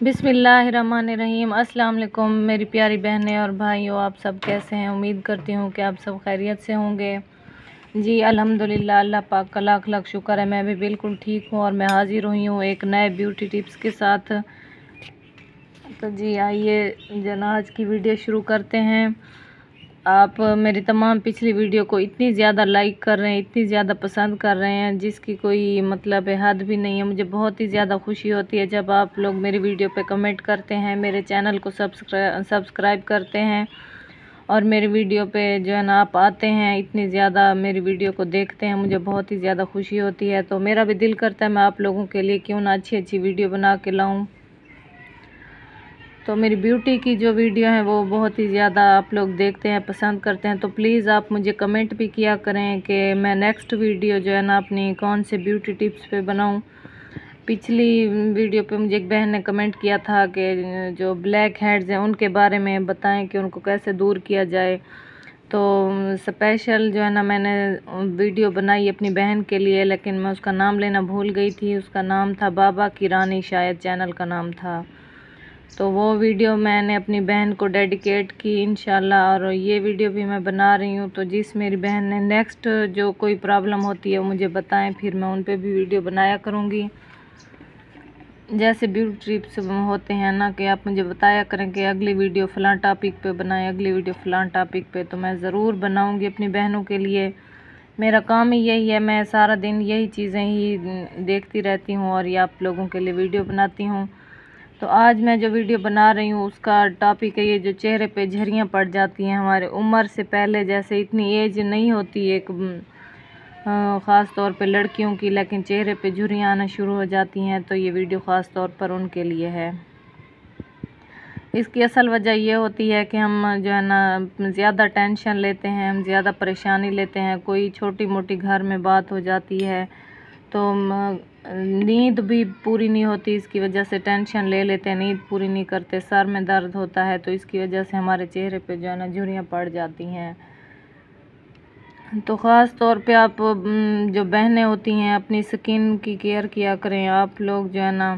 बिस्मिल्लाहिर्रहमानिर्रहीम। अस्सलाम वालेकुम मेरी प्यारी बहनें और भाइयों, आप सब कैसे हैं? उम्मीद करती हूँ कि आप सब खैरियत से होंगे। जी अल्हम्दुलिल्लाह, अल्लाह पाक का लाख लाख शुक्र है, मैं भी बिल्कुल ठीक हूँ और मैं हाजिर हुई हूँ एक नए ब्यूटी टिप्स के साथ। तो जी आइए जना आज की वीडियो शुरू करते हैं। आप मेरी तमाम पिछली वीडियो को इतनी ज़्यादा लाइक कर रहे हैं, इतनी ज़्यादा पसंद कर रहे हैं, जिसकी कोई मतलब हद भी नहीं है। मुझे बहुत ही ज़्यादा खुशी होती है जब आप लोग मेरी वीडियो पे कमेंट करते हैं, मेरे चैनल को सब्सक्राइब करते हैं और मेरी वीडियो पे जो है ना आप आते हैं, इतनी ज़्यादा मेरी वीडियो को देखते हैं। मुझे बहुत ही ज़्यादा खुशी होती है। तो मेरा भी दिल करता है मैं आप लोगों के लिए क्यों ना अच्छी अच्छी वीडियो बना के लाऊँ। तो मेरी ब्यूटी की जो वीडियो है वो बहुत ही ज़्यादा आप लोग देखते हैं, पसंद करते हैं। तो प्लीज़ आप मुझे कमेंट भी किया करें कि मैं नेक्स्ट वीडियो जो है ना अपनी कौन से ब्यूटी टिप्स पे बनाऊं। पिछली वीडियो पे मुझे एक बहन ने कमेंट किया था कि जो ब्लैक हेड्स हैं उनके बारे में बताएं कि उनको कैसे दूर किया जाए। तो स्पेशल जो है ना मैंने वीडियो बनाई अपनी बहन के लिए, लेकिन मैं उसका नाम लेना भूल गई थी। उसका नाम था बाबा की रानी, शायद चैनल का नाम था। तो वो वीडियो मैंने अपनी बहन को डेडिकेट की इंशाल्लाह, और ये वीडियो भी मैं बना रही हूँ। तो जिस मेरी बहन ने नेक्स्ट जो कोई प्रॉब्लम होती है वो मुझे बताएं, फिर मैं उन पे भी वीडियो बनाया करूँगी। जैसे ब्यूटी टिप्स होते हैं ना कि आप मुझे बताया करें कि अगली वीडियो फ़लाँ टॉपिक पे बनाएं, अगली वीडियो फ़लाँ टॉपिक पे, तो मैं ज़रूर बनाऊँगी अपनी बहनों के लिए। मेरा काम ही यही है, मैं सारा दिन यही चीज़ें ही देखती रहती हूँ और ये आप लोगों के लिए वीडियो बनाती हूँ। तो आज मैं जो वीडियो बना रही हूँ उसका टॉपिक है ये जो चेहरे पे झुर्रियाँ पड़ जाती हैं हमारे उम्र से पहले। जैसे इतनी एज नहीं होती एक ख़ास तौर पे लड़कियों की, लेकिन चेहरे पे झुर्रियाँ आना शुरू हो जाती हैं। तो ये वीडियो ख़ास तौर पर उनके लिए है। इसकी असल वजह ये होती है कि हम जो है ना ज़्यादा टेंशन लेते हैं, हम ज़्यादा परेशानी लेते हैं। कोई छोटी मोटी घर में बात हो जाती है तो नींद भी पूरी नहीं होती, इसकी वजह से टेंशन ले लेते हैं, नींद पूरी नहीं करते, सर में दर्द होता है, तो इसकी वजह से हमारे चेहरे पे जो है ना झुर्रियाँ पड़ जाती हैं। तो ख़ास तौर पे आप जो बहनें होती हैं अपनी स्किन की केयर किया करें। आप लोग जो है ना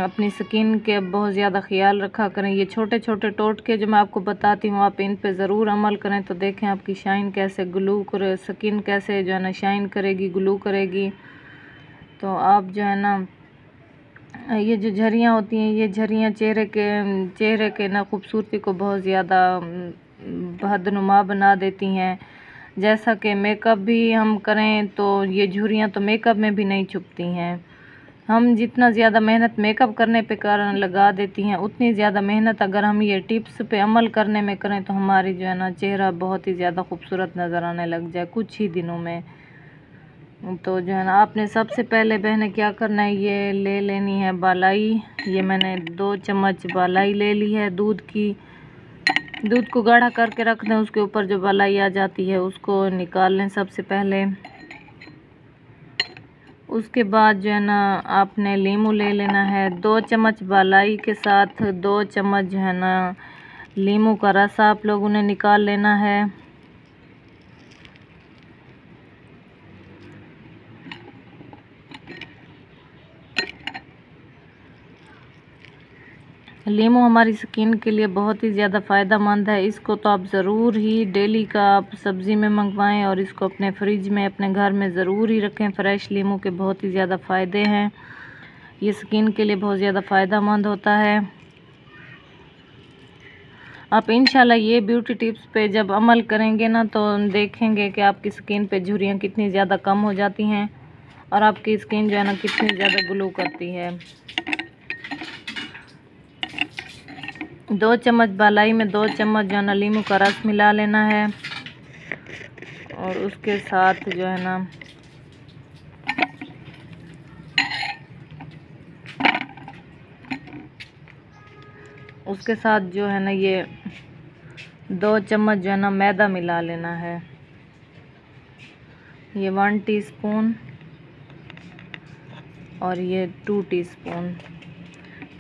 अपनी स्किन के बहुत ज़्यादा ख्याल रखा करें। ये छोटे छोटे टोटके जो मैं आपको बताती हूँ आप इन पे ज़रूर अमल करें, तो देखें आपकी शाइन कैसे ग्लो करे, स्किन कैसे जो है ना शाइन करेगी, ग्लो करेगी। तो आप जो है ना ये जो झुर्रियाँ होती हैं, ये झुर्रियाँ चेहरे के ना खूबसूरती को बहुत ज़्यादा बदनुमा बना देती हैं। जैसा कि मेकअप भी हम करें तो ये झुर्रियाँ तो मेकअप में भी नहीं छुपती हैं। हम जितना ज़्यादा मेहनत मेकअप करने पे लगा देती हैं, उतनी ज़्यादा मेहनत अगर हम ये टिप्स पे अमल करने में करें तो हमारी जो है ना चेहरा बहुत ही ज़्यादा खूबसूरत नज़र आने लग जाए कुछ ही दिनों में। तो जो है ना आपने सबसे पहले बहने क्या करना है, ये ले लेनी है बालाई। ये मैंने 2 चम्मच बालाई ले ली है दूध की। दूध को गाढ़ा करके रख दें, उसके ऊपर जो बालाई आ जाती है उसको निकाल लें सबसे पहले। उसके बाद जो है ना आपने लीमू ले लेना है। 2 चम्मच बालाई के साथ 2 चम्मच जो है ना लीमू का रस आप लोगों ने निकाल लेना है। लीमू हमारी स्किन के लिए बहुत ही ज़्यादा फ़ायदेमंद है। इसको तो आप ज़रूर ही डेली का आप सब्ज़ी में मंगवाएं और इसको अपने फ्रिज में अपने घर में ज़रूर ही रखें। फ्रेश लीमू के बहुत ही ज़्यादा फ़ायदे हैं, ये स्किन के लिए बहुत ज़्यादा फ़ायदेमंद होता है। आप इंशाल्लाह ये ब्यूटी टिप्स पे जब अमल करेंगे ना तो देखेंगे कि आपकी स्किन पे झुर्रियाँ कितनी ज़्यादा कम हो जाती हैं और आपकी स्किन जो है ना कितनी ज़्यादा ग्लो करती है। 2 चम्मच बालाई में 2 चम्मच जो है ना लीमू का रस मिला लेना है और उसके साथ जो है ना ये 2 चम्मच जो है ना मैदा मिला लेना है। ये 1 टीस्पून और ये 2 टीस्पून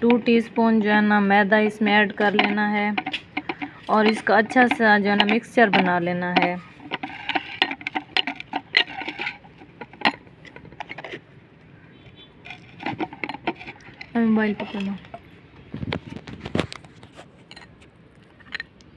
2 टीस्पून जो है ना मैदा इसमें ऐड कर लेना है और इसका अच्छा सा जो है ना मिक्सचर बना लेना है। मोबाइल पकड़ना।